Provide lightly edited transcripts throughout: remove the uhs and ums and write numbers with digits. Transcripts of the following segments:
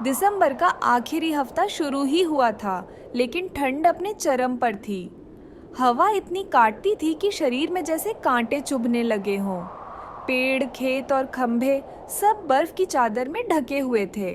दिसंबर का आखिरी हफ्ता शुरू ही हुआ था, लेकिन ठंड अपने चरम पर थी। हवा इतनी काटती थी कि शरीर में जैसे कांटे चुभने लगे हों। पेड़, खेत और खंभे सब बर्फ की चादर में ढके हुए थे।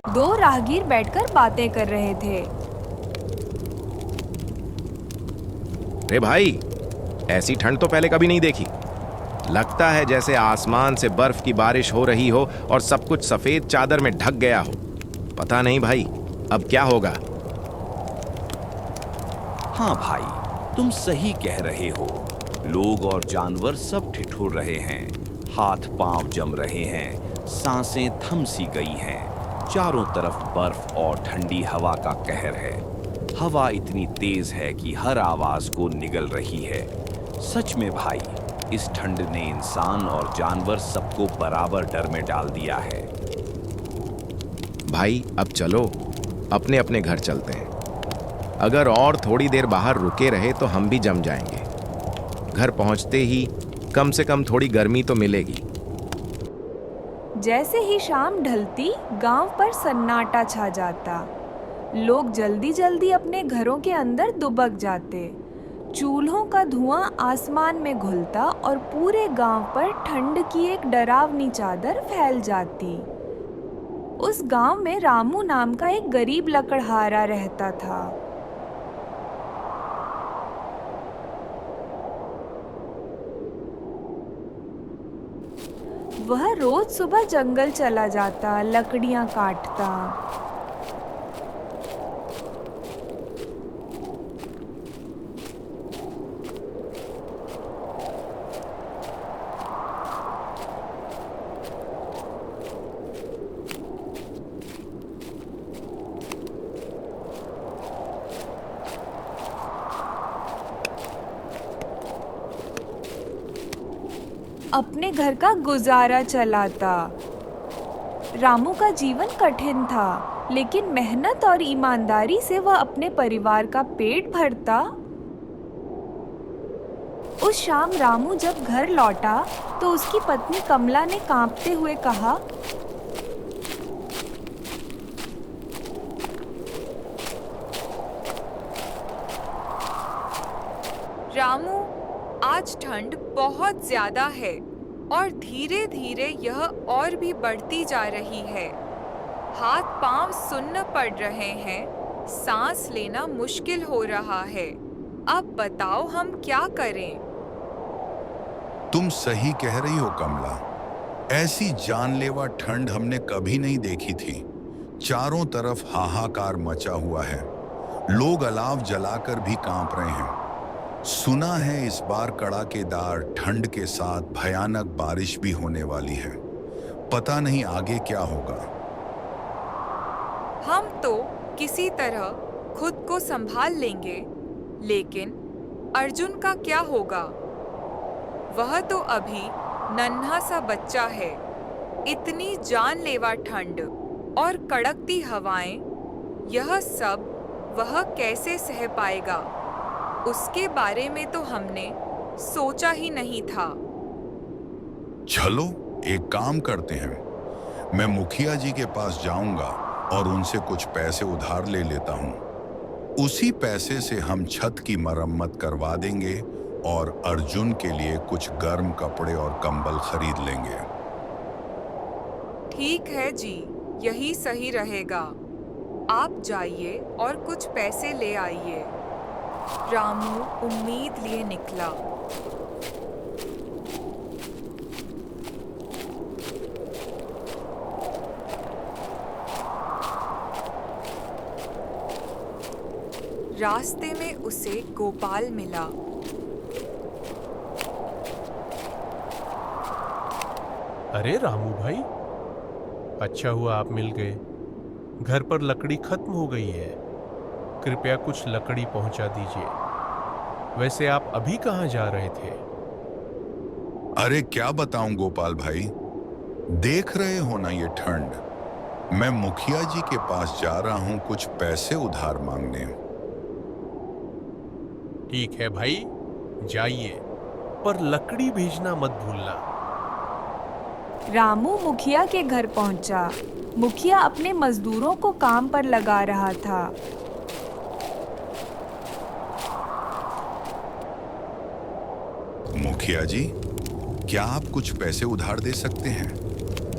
दो राहगीर बैठकर बातें कर रहे थे। रे भाई, ऐसी ठंड तो पहले कभी नहीं देखी। लगता है जैसे आसमान से बर्फ की बारिश हो रही हो और सब कुछ सफेद चादर में ढक गया हो। पता नहीं भाई, अब क्या होगा। हाँ भाई, तुम सही कह रहे हो। लोग और जानवर सब ठिठुर रहे हैं, हाथ पांव जम रहे हैं, सांसें थम सी गई हैं। चारों तरफ बर्फ और ठंडी हवा का कहर है। हवा इतनी तेज है कि हर आवाज को निगल रही है। सच में भाई, इस ठंड ने इंसान और जानवर सबको बराबर डर में डाल दिया है। भाई अब चलो, अपने अपने घर चलते हैं। अगर और थोड़ी देर बाहर रुके रहे तो हम भी जम जाएंगे। घर पहुंचते ही कम से कम थोड़ी गर्मी तो मिलेगी। जैसे ही शाम ढलती, गांव पर सन्नाटा छा जाता। लोग जल्दी जल्दी अपने घरों के अंदर दुबक जाते। चूल्हों का धुआं आसमान में घुलता और पूरे गांव पर ठंड की एक डरावनी चादर फैल जाती। उस गांव में रामू नाम का एक गरीब लकड़हारा रहता था। वह रोज सुबह जंगल चला जाता, लकड़ियां काटता। अपने घर का गुजारा चलाता। रामू का जीवन कठिन था, लेकिन मेहनत और ईमानदारी से वह अपने परिवार का पेट भरता। उस शाम रामू जब घर लौटा तो उसकी पत्नी कमला ने कांपते हुए कहा, रामू, आज ठंड बहुत ज्यादा है और धीरे धीरे यह और भी बढ़ती जा रही है। हाथ पांव सुन्न पड़ रहे हैं, सांस लेना मुश्किल हो रहा है। अब बताओ हम क्या करें? तुम सही कह रही हो कमला। ऐसी जानलेवा ठंड हमने कभी नहीं देखी थी। चारों तरफ हाहाकार मचा हुआ है। लोग अलाव जलाकर भी कांप रहे हैं। सुना है इस बार कड़ाकेदार ठंड के साथ भयानक बारिश भी होने वाली है। पता नहीं आगे क्या होगा। हम तो किसी तरह खुद को संभाल लेंगे, लेकिन अर्जुन का क्या होगा? वह तो अभी नन्हा सा बच्चा है। इतनी जानलेवा ठंड और कड़कती हवाएं, यह सब वह कैसे सह पाएगा? उसके बारे में तो हमने सोचा ही नहीं था। चलो एक काम करते हैं। मैं मुखिया जी के पास जाऊंगा और उनसे कुछ पैसे उधार ले लेता हूं। उसी पैसे से हम छत की मरम्मत करवा देंगे और अर्जुन के लिए कुछ गर्म कपड़े और कंबल खरीद लेंगे। ठीक है जी, यही सही रहेगा। आप जाइए और कुछ पैसे ले आइए। रामू उम्मीद लिए निकला। रास्ते में उसे गोपाल मिला। अरे रामू भाई, अच्छा हुआ आप मिल गए। घर पर लकड़ी खत्म हो गई है, कृपया कुछ लकड़ी पहुंचा दीजिए। वैसे आप अभी कहाँ जा रहे थे? अरे क्या बताऊं गोपाल भाई, देख रहे हो ना ये ठंड। मैं मुखिया जी के पास जा रहा हूं कुछ पैसे उधार मांगने। ठीक है भाई, जाइए, पर लकड़ी भेजना मत भूलना। रामू मुखिया के घर पहुंचा। मुखिया अपने मजदूरों को काम पर लगा रहा था। मुखिया जी, क्या आप कुछ पैसे उधार दे सकते हैं?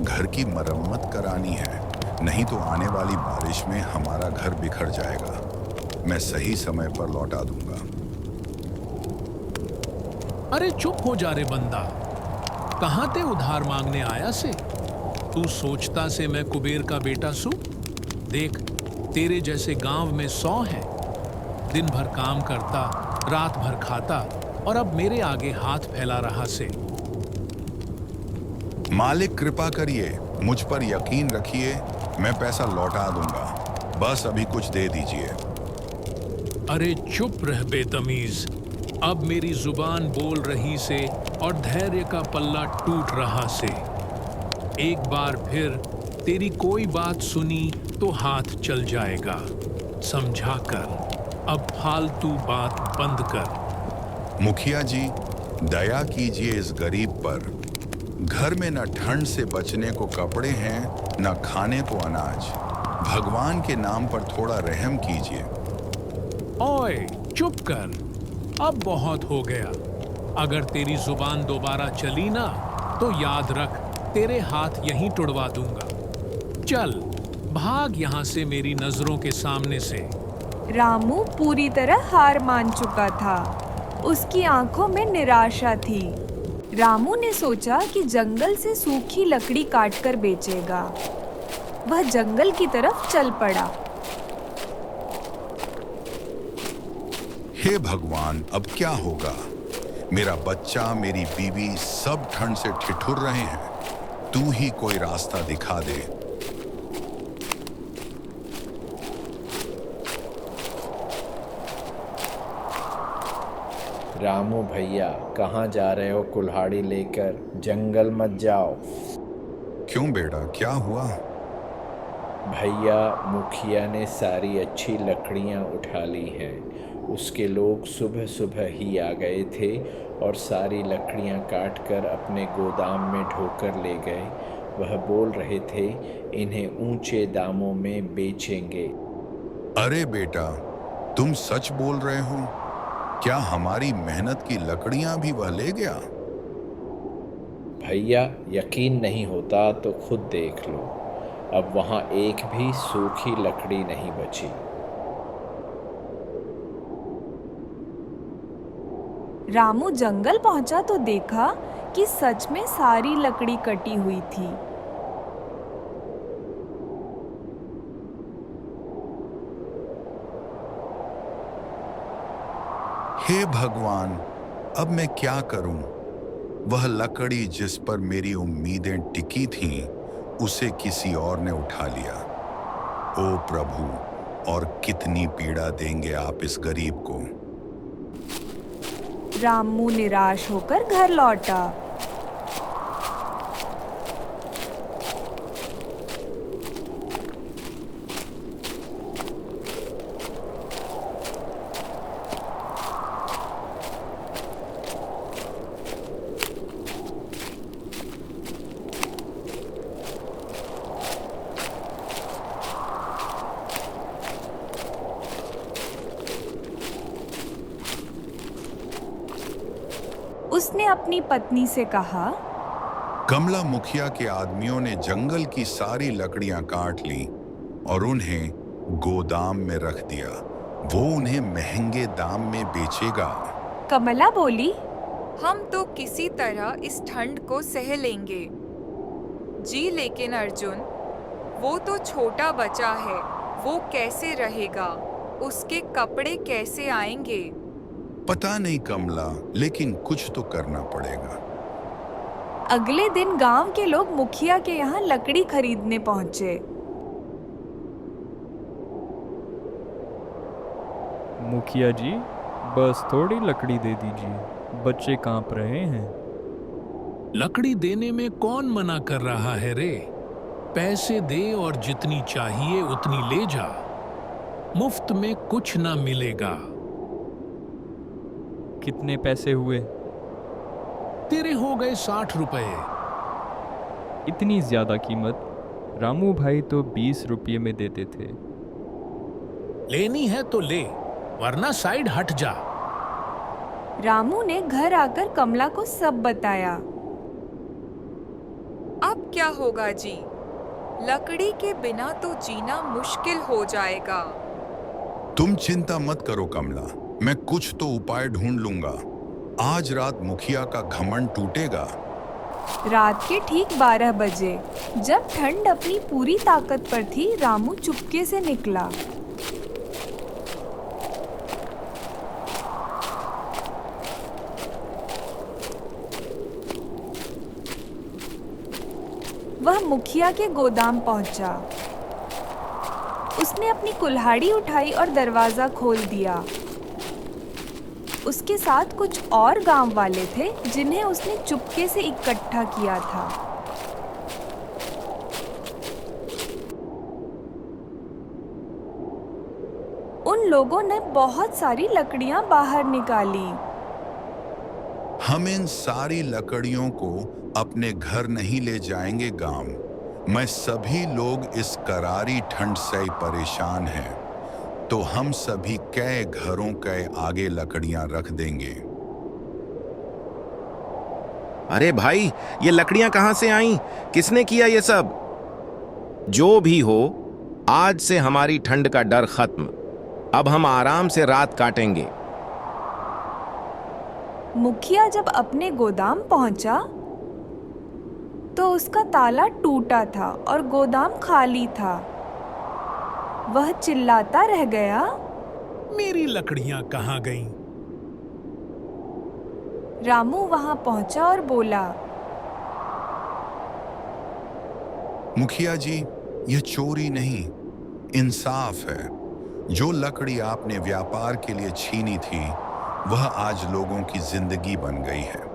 घर की मरम्मत करानी है, नहीं तो आने वाली बारिश में हमारा घर बिखर जाएगा। मैं सही समय पर लौटा दूंगा। अरे चुप हो जा रे बंदा, कहाँ ते उधार मांगने आया से? तू सोचता से मैं कुबेर का बेटा सू? देख, तेरे जैसे गांव में 100 हैं। दिन भर काम करता, रात भर खाता, और अब मेरे आगे हाथ फैला रहा से। मालिक कृपा करिए, मुझ पर यकीन रखिए, मैं पैसा लौटा दूंगा। बस अभी कुछ दे दीजिए। अरे चुप रह बेतमीज, अब मेरी जुबान बोल रही से और धैर्य का पल्ला टूट रहा से। एक बार फिर तेरी कोई बात सुनी तो हाथ चल जाएगा। समझा कर, अब फालतू बात बंद कर। मुखिया जी, दया कीजिए इस गरीब पर। घर में न ठंड से बचने को कपड़े हैं, न खाने को अनाज। भगवान के नाम पर थोड़ा रहम कीजिए। ओए चुप कर, अब बहुत हो गया। अगर तेरी जुबान दोबारा चली ना तो याद रख, तेरे हाथ यहीं तुड़वा दूंगा। चल भाग यहाँ से मेरी नजरों के सामने से। रामू पूरी तरह हार मान चुका था। उसकी आंखों में निराशा थी। रामू ने सोचा कि जंगल से सूखी लकड़ी काटकर बेचेगा। वह जंगल की तरफ चल पड़ा। हे भगवान, अब क्या होगा? मेरा बच्चा, मेरी बीवी सब ठंड से ठिठुर रहे हैं। तू ही कोई रास्ता दिखा दे। रामू भैया, कहाँ जा रहे हो कुल्हाड़ी लेकर? जंगल मत जाओ। क्यों बेटा, क्या हुआ? भैया, मुखिया ने सारी अच्छी लकड़ियाँ उठा ली हैं। उसके लोग सुबह सुबह ही आ गए थे और सारी लकड़ियाँ काट कर अपने गोदाम में ढोकर ले गए। वह बोल रहे थे इन्हें ऊंचे दामों में बेचेंगे। अरे बेटा, तुम सच बोल रहे हो? क्या हमारी मेहनत की लकड़ियां भी वह ले गया? भैया, यकीन नहीं होता तो खुद देख लो। अब वहाँ एक भी सूखी लकड़ी नहीं बची। रामू जंगल पहुंचा तो देखा कि सच में सारी लकड़ी कटी हुई थी। हे भगवान, अब मैं क्या करूं? वह लकड़ी जिस पर मेरी उम्मीदें टिकी थीं, उसे किसी और ने उठा लिया। ओ प्रभु, और कितनी पीड़ा देंगे आप इस गरीब को। रामू निराश होकर घर लौटा। उसने अपनी पत्नी से कहा, कमला मुखिया के आदमियों ने जंगल की सारी लकड़ियां काट ली और उन्हें गोदाम में रख दिया। वो उन्हें महंगे दाम में बेचेगा। कमला बोली, हम तो किसी तरह इस ठंड को सह लेंगे जी, लेकिन अर्जुन, वो तो छोटा बच्चा है, वो कैसे रहेगा? उसके कपड़े कैसे आएंगे? पता नहीं कमला, लेकिन कुछ तो करना पड़ेगा। अगले दिन गांव के लोग मुखिया के यहाँ लकड़ी खरीदने पहुंचे। मुखिया जी, बस थोड़ी लकड़ी दे दीजिए, बच्चे कांप रहे हैं। लकड़ी देने में कौन मना कर रहा है रे? पैसे दे और जितनी चाहिए उतनी ले जा। मुफ्त में कुछ ना मिलेगा। कितने पैसे हुए? तेरे हो गए 60 रुपए। इतनी ज़्यादा कीमत? रामू भाई तो 20 रुपये में देते थे। लेनी है तो ले, वरना साइड हट जा। रामू ने घर आकर कमला को सब बताया। अब क्या होगा जी? लकड़ी के बिना तो जीना मुश्किल हो जाएगा। तुम चिंता मत करो कमला, मैं कुछ तो उपाय ढूंढ लूंगा। आज रात मुखिया का घमंड टूटेगा। रात के ठीक 12 बजे, जब ठंड अपनी पूरी ताकत पर थी, रामू चुपके से निकला। वह मुखिया के गोदाम पहुंचा। उसने अपनी कुल्हाड़ी उठाई और दरवाजा खोल दिया। उसके साथ कुछ और गांव वाले थे जिन्हें उसने चुपके से इकट्ठा किया था। उन लोगों ने बहुत सारी लकड़ियां बाहर निकाली। हम इन सारी लकड़ियों को अपने घर नहीं ले जाएंगे गांव। मैं सभी लोग इस करारी ठंड से परेशान हैं, तो हम सभी कई घरों के आगे लकड़ियां रख देंगे। अरे भाई, ये लकड़ियां कहां से आईं? किसने किया ये सब? जो भी हो, आज से हमारी ठंड का डर खत्म। अब हम आराम से रात काटेंगे। मुखिया जब अपने गोदाम पहुंचा तो उसका ताला टूटा था और गोदाम खाली था। वह चिल्लाता रह गया, मेरी लकड़ियां कहाँ गईं? रामू वहां पहुंचा और बोला, मुखिया जी, यह चोरी नहीं, इंसाफ है। जो लकड़ी आपने व्यापार के लिए छीनी थी, वह आज लोगों की जिंदगी बन गई है।